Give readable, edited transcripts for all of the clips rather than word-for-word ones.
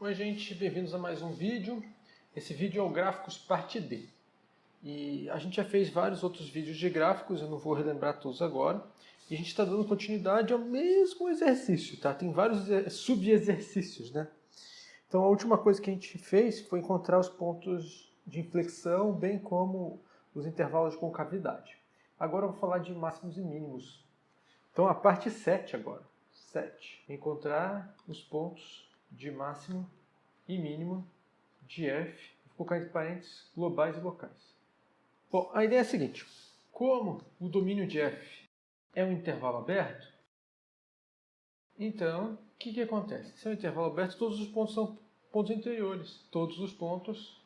Oi gente, bem-vindos a mais um vídeo. Esse vídeo é o Gráficos Parte D. E a gente já fez vários outros vídeos de gráficos, eu não vou relembrar todos agora. E a gente está dando continuidade ao mesmo exercício, tá? Tem vários sub-exercícios, né? Então a última coisa que a gente fez foi encontrar os pontos de inflexão, bem como os intervalos de concavidade. Agora eu vou falar de máximos e mínimos. Então a parte 7 agora. 7. Encontrar os pontos de máximo e mínimo de f, vou colocar entre parênteses, globais e locais. Bom, a ideia é a seguinte: como o domínio de f é um intervalo aberto, então o que acontece? Se é um intervalo aberto, todos os pontos são pontos interiores. Todos os pontos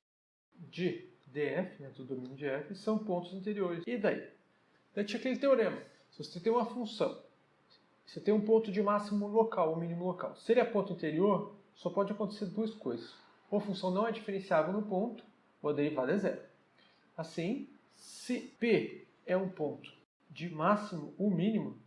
de df, né, do domínio de f, são pontos interiores. E daí? Daí tinha aquele teorema. Se você tem uma função, você tem um ponto de máximo local, ou mínimo local. Se ele é ponto interior, só pode acontecer duas coisas. Ou a função não é diferenciável no ponto, ou a derivada é zero. Assim, se P é um ponto de máximo ou mínimo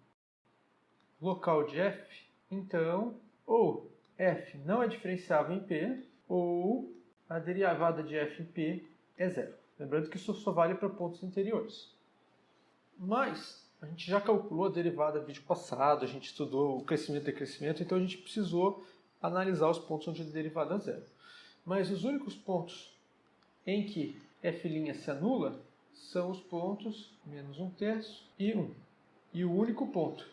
local de f, então ou f não é diferenciável em P, ou a derivada de f em P é zero. Lembrando que isso só vale para pontos interiores. Mas a gente já calculou a derivada no vídeo passado, a gente estudou o crescimento e decrescimento, então a gente precisou analisar os pontos onde a derivada é zero. Mas os únicos pontos em que f' se anula são os pontos menos 1/3 e 1. E o único ponto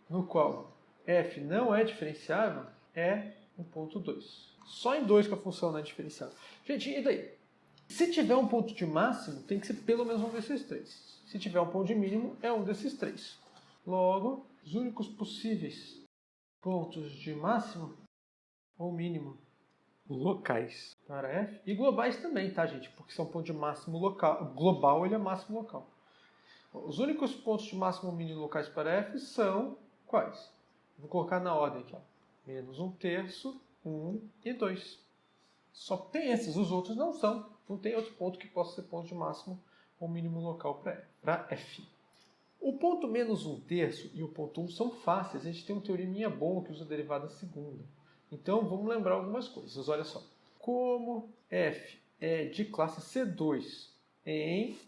no qual f não é diferenciável é o ponto 2. Só em 2 que a função não é diferenciável. Gente, e daí? Se tiver um ponto de máximo, tem que ser pelo menos um desses três. Se tiver um ponto de mínimo, é um desses três. Logo, os únicos possíveis pontos de máximo ou mínimo locais para f, e globais também, tá, gente? Porque são pontos de máximo local. Global, ele é máximo local. Os únicos pontos de máximo ou mínimo locais para f são quais? Vou colocar na ordem aqui, ó. Menos 1/3, 1 e 2. Só tem esses, os outros não são. Não tem outro ponto que possa ser ponto de máximo ou mínimo local para f. O ponto menos 1/3 e o ponto 1 são fáceis. A gente tem um teoreminha bom que usa a derivada segunda. Então, vamos lembrar algumas coisas. Olha só. Como f é de classe C2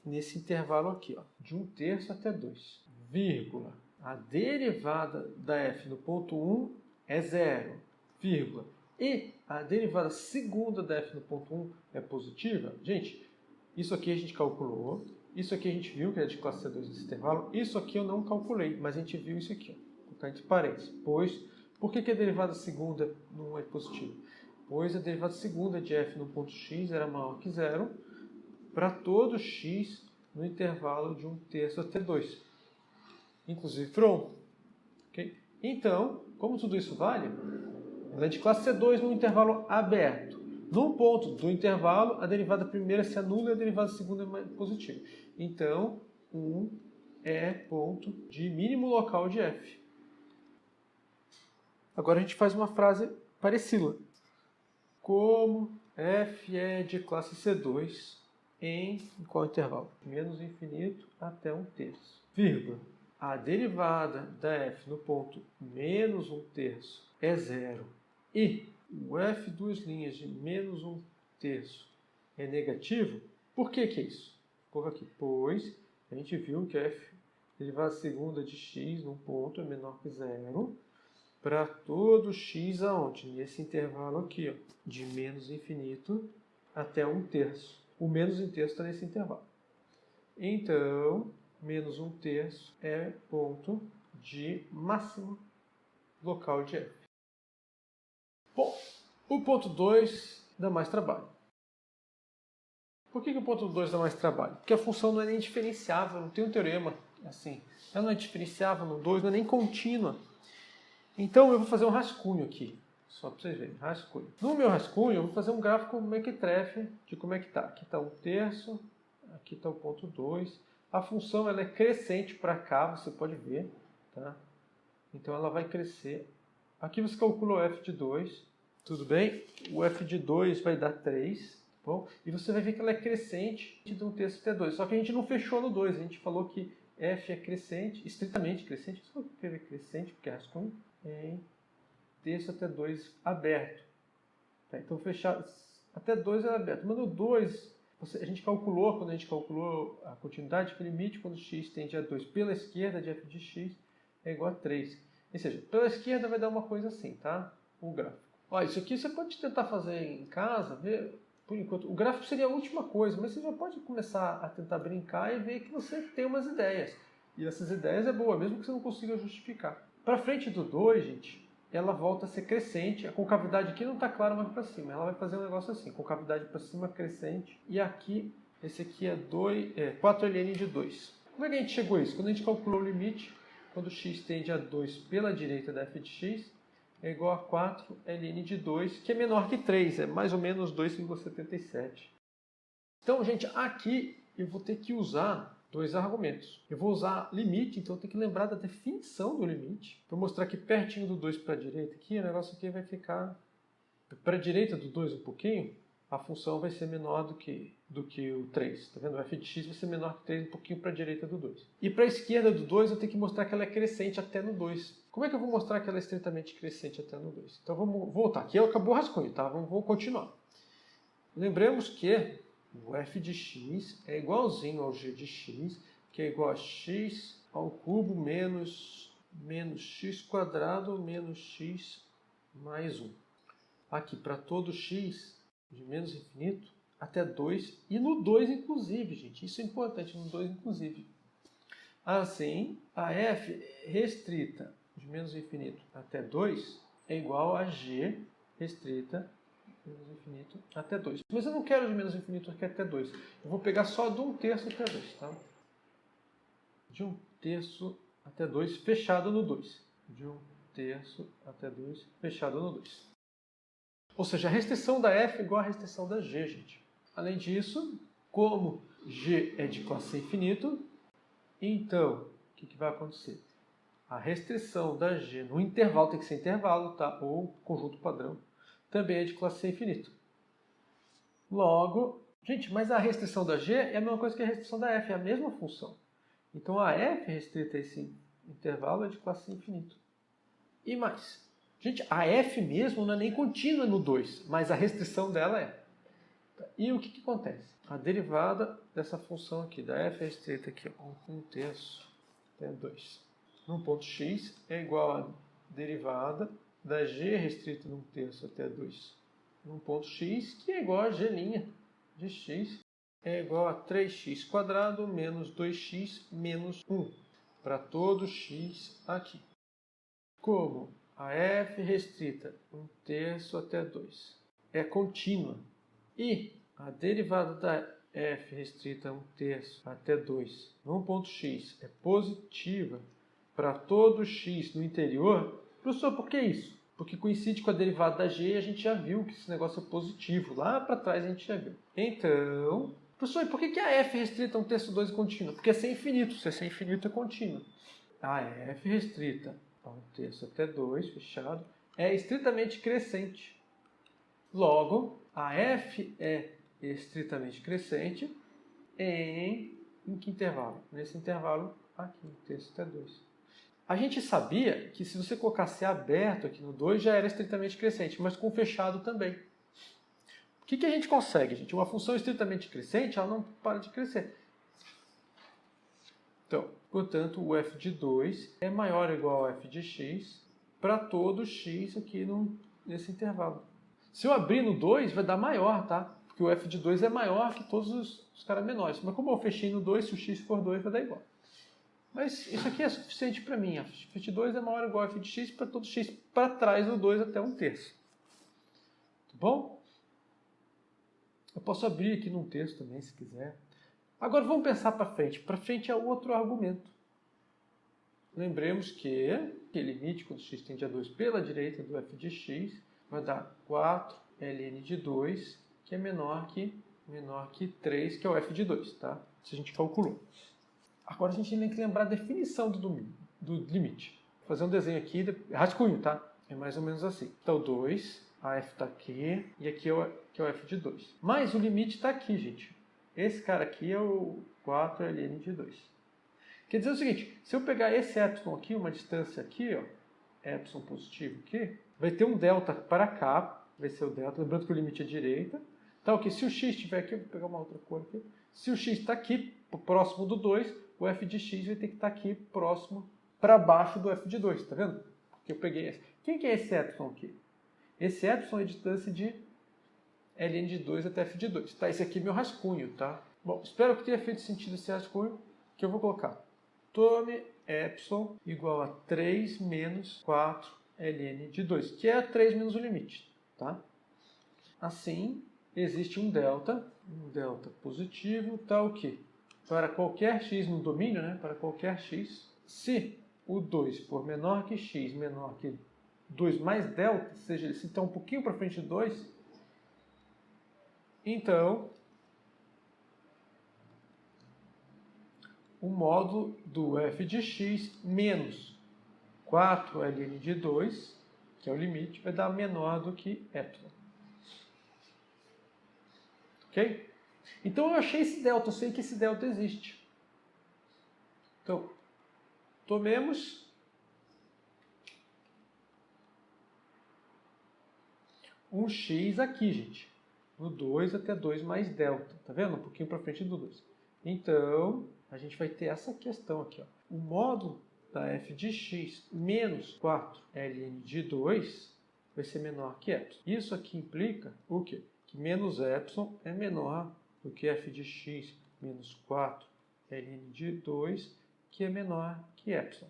nesse intervalo aqui, ó, de 1/3 até 2, vírgula, a derivada da f no ponto 1 é zero, vírgula, e a derivada segunda da f no ponto 1 é positiva, gente, isso aqui a gente calculou, isso aqui a gente viu que é de classe C2 nesse intervalo, isso aqui eu não calculei, mas a gente viu isso aqui, ó, vou colocar entre parênteses, pois, por que a derivada segunda não é positiva? Pois a derivada segunda de f no ponto x era maior que zero para todo x no intervalo de 1/3 até 2, inclusive para 1. Okay? Então, como tudo isso vale, ela é de classe C2 no intervalo aberto. Num ponto do intervalo, a derivada primeira se anula e a derivada segunda é positiva. Então, 1 é ponto de mínimo local de f. Agora a gente faz uma frase parecida. Como f é de classe C2 em qual intervalo? Menos infinito até 1/3. Vírgula. A derivada da f no ponto menos 1/3 é zero e o f duas linhas de menos 1/3 é negativo, por que é isso? Por aqui. Pois a gente viu que a f derivada segunda de x num ponto é menor que zero para todo x aonde? Nesse intervalo aqui, ó, de menos infinito até 1/3. O menos 1/3 está nesse intervalo. Então, menos 1/3 é ponto de máximo local de f. Bom, o ponto 2 dá mais trabalho. Por que o ponto 2 dá mais trabalho? Porque a função não é nem diferenciável, não tem um teorema assim. Ela não é diferenciável no 2, não é nem contínua. Então eu vou fazer um rascunho aqui, só para vocês verem, rascunho. No meu rascunho eu vou fazer um gráfico mequetrefe de como é que está. Aqui está 1/3, aqui está o ponto 2. A função ela é crescente para cá, você pode ver, tá? Então ela vai crescer. Aqui você calcula o f de 2, tudo bem? O f de 2 vai dar 3, tá bom? E você vai ver que ela é crescente de 1/3 até 2. Só que a gente não fechou no 2, a gente falou que f é crescente, estritamente crescente, só escrever crescente, porque é rascunho, em 1/3 até 2 aberto. Então fechado até 2 era aberto. Mas no 2, a gente calculou, quando a gente calculou a continuidade, que o limite quando x tende a 2 pela esquerda de f de x é igual a 3. Ou seja, pela esquerda vai dar uma coisa assim, tá? O gráfico. Olha, isso aqui você pode tentar fazer em casa, ver, por enquanto. O gráfico seria a última coisa, mas você já pode começar a tentar brincar e ver que você tem umas ideias. E essas ideias é boa, mesmo que você não consiga justificar. Para frente do 2, gente, ela volta a ser crescente. A concavidade aqui não está clara mais para cima. Ela vai fazer um negócio assim, concavidade para cima crescente. E aqui, esse aqui é 4 ln de 2. Como é que a gente chegou a isso? Quando a gente calculou o limite, quando x tende a 2 pela direita da f de x, é igual a 4 ln de 2, que é menor que 3, é mais ou menos 2,77. Então, gente, aqui eu vou ter que usar 2 argumentos. Eu vou usar limite, então eu tenho que lembrar da definição do limite. Vou mostrar que pertinho do 2 para a direita aqui, o negócio aqui vai ficar... Para a direita do 2 um pouquinho, a função vai ser menor do que o 3. Tá vendo? O f de x vai ser menor que 3 um pouquinho para a direita do 2. E para a esquerda do 2 eu tenho que mostrar que ela é crescente até no 2. Como é que eu vou mostrar que ela é estritamente crescente até no 2? Então vamos voltar. Aqui acabou o rascunho, tá? Vamos continuar. Lembremos que o f de x é igualzinho ao g de x, que é igual a x ao cubo menos x quadrado menos x mais 1. Aqui, para todo x, de menos infinito até 2, e no 2 inclusive, gente. Isso é importante, no 2 inclusive. Assim, a f restrita de menos infinito até 2 é igual a g restrita menos infinito até 2. Mas eu não quero de menos infinito até 2. Eu vou pegar só de 1/3 até 2, tá? De 1/3 até 2, fechado no 2. De 1/3 até 2, fechado no 2. Ou seja, a restrição da f é igual à restrição da g, gente. Além disso, como g é de classe infinito, então, o que vai acontecer? A restrição da g no intervalo, tem que ser intervalo, tá? Ou conjunto padrão, também é de classe infinito. Logo, gente, mas a restrição da g é a mesma coisa que a restrição da f, é a mesma função. Então a f restrita a esse intervalo é de classe infinito. E mais, gente, a f mesmo não é nem contínua no 2, mas a restrição dela é. E o que acontece? A derivada dessa função aqui, da f restrita aqui, 1/3 até 2, num ponto x é igual a derivada da g restrita num terço até 2, num ponto x, que é igual a g' de x, é igual a 3x quadrado menos 2x menos 1, para todo x aqui. Como a f restrita 1/3 até 2 é contínua e a derivada da f restrita 1/3 até 2 num ponto x é positiva para todo x no interior, professor, por que isso? Porque coincide com a derivada da g e a gente já viu que esse negócio é positivo. Lá para trás a gente já viu. Então, professor, e por que a f restrita 1/3 2 é contínua? Porque é sem infinito. Se é sem infinito é contínua. A f restrita a 1/3 até 2, fechado, é estritamente crescente. Logo, a f é estritamente crescente em que intervalo? Nesse intervalo aqui, 1/3 até 2. A gente sabia que se você colocasse aberto aqui no 2 já era estritamente crescente, mas com fechado também. O que a gente consegue, gente? Uma função estritamente crescente, ela não para de crescer. Então, portanto, o f de 2 é maior ou igual ao f de x para todo x aqui nesse intervalo. Se eu abrir no 2, vai dar maior, tá? Porque o f de 2 é maior que todos os caras menores. Mas como eu fechei no 2, se o x for 2, vai dar igual. Mas isso aqui é suficiente para mim. F de 2 é maior ou igual a f de x para todo x para trás do 2 até 1/3. Tá bom? Eu posso abrir aqui no 1/3 também, se quiser. Agora vamos pensar para frente. Para frente é outro argumento. Lembremos que limite quando x tende a 2 pela direita do f de x vai dar 4 ln de 2, que é menor que 3, que é o f de 2, tá? Isso a gente calculou. Agora a gente tem que lembrar a definição do limite. Vou fazer um desenho aqui, rascunho, tá? É mais ou menos assim. Então 2, a f está aqui, e aqui é o f de 2. Mas o limite está aqui, gente. Esse cara aqui é o 4 ln de 2. Quer dizer o seguinte, se eu pegar esse epsilon aqui, uma distância aqui, ó, epsilon positivo aqui, vai ter um delta para cá, vai ser o delta. Lembrando que o limite é direita. Então, aqui, se o x estiver aqui, eu vou pegar uma outra cor aqui. Se o x está aqui, próximo do 2, o f de x vai ter que estar aqui próximo, para baixo do f de 2, tá vendo? Porque eu peguei esse. Quem que é esse epsilon aqui? Esse epsilon é a distância de ln de 2 até f de 2. Tá, esse aqui é meu rascunho, tá? Bom, espero que tenha feito sentido esse rascunho, que eu vou colocar. Tome epsilon igual a 3 menos 4 ln de 2, que é 3 menos o limite, tá? Assim, existe um delta positivo, tá o quê? Para qualquer x no domínio, né? Para qualquer x, se o 2 for menor que x, menor que 2 mais delta, ou seja, se está um pouquinho para frente de 2, então o módulo do f de x menos 4 ln de 2, que é o limite, vai dar menor do que epsilon. Ok? Então eu achei esse delta, eu sei que esse delta existe. Então, tomemos um x aqui, gente. No 2 até 2 mais delta. Tá vendo? Um pouquinho para frente do 2. Então, a gente vai ter essa questão aqui. Ó. O módulo da f de x menos 4 ln de 2 vai ser menor que epsilon. Isso aqui implica o quê? Que menos epsilon é menor do que f de x menos 4 ln de 2, que é menor que epsilon.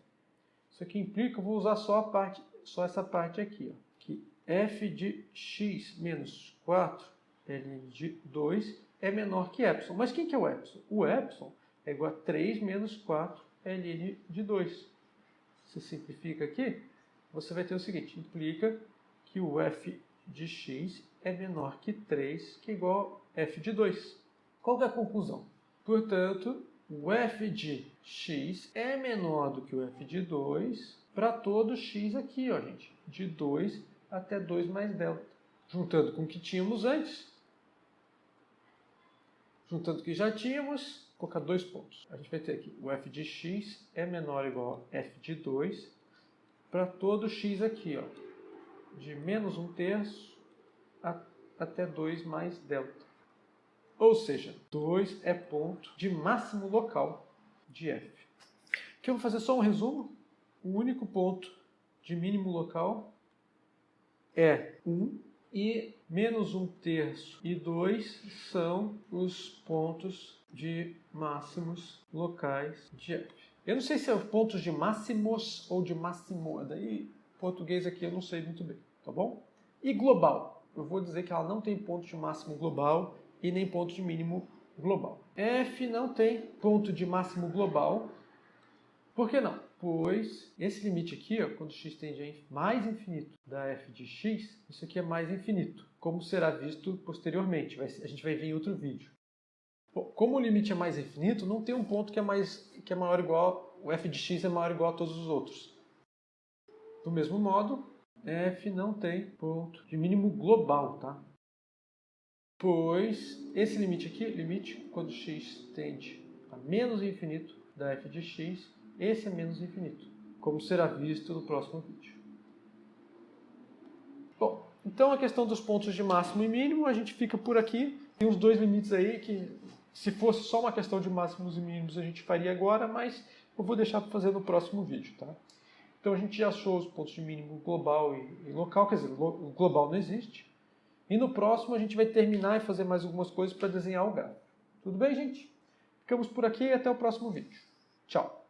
Isso aqui implica, eu vou usar só essa parte aqui, ó, que f de x menos 4 ln de 2 é menor que epsilon. Mas quem que é o epsilon? O epsilon é igual a 3 menos 4 ln de 2. Se simplifica aqui, você vai ter o seguinte, implica que o f de x é menor que 3, que é igual a f de 2. Qual que é a conclusão? Portanto, o f de x é menor do que o f de 2 para todo x aqui, ó, gente. De 2 até 2 mais delta. Juntando com o que tínhamos antes. Juntando o que já tínhamos, vou colocar 2 pontos. A gente vai ter aqui o f de x é menor ou igual a f de 2 para todo x aqui, ó. De menos 1/3 até 2 mais delta. Ou seja, 2 é ponto de máximo local de f. Aqui eu vou fazer só um resumo. O único ponto de mínimo local é 1 e menos 1/3 e 2 são os pontos de máximos locais de f. Eu não sei se é pontos de máximos ou de máximo. Daí, português aqui eu não sei muito bem, tá bom? E global. Eu vou dizer que ela não tem ponto de máximo global e nem ponto de mínimo global. F não tem ponto de máximo global. Por que não? Pois esse limite aqui, ó, quando x tende a mais infinito da f de x, isso aqui é mais infinito, como será visto posteriormente. A gente vai ver em outro vídeo. Bom, como o limite é mais infinito, não tem um ponto que é maior ou igual, o f de x é maior ou igual a todos os outros. Do mesmo modo, f não tem ponto de mínimo global, tá? Pois esse limite aqui, limite quando x tende a menos infinito da f de x, esse é menos infinito, como será visto no próximo vídeo. Bom, então a questão dos pontos de máximo e mínimo, a gente fica por aqui. Tem os dois limites aí que, se fosse só uma questão de máximos e mínimos, a gente faria agora, mas eu vou deixar para fazer no próximo vídeo, tá? Então a gente já achou os pontos de mínimo global e local, quer dizer, o global não existe. E no próximo a gente vai terminar e fazer mais algumas coisas para desenhar o gráfico. Tudo bem, gente? Ficamos por aqui e até o próximo vídeo. Tchau!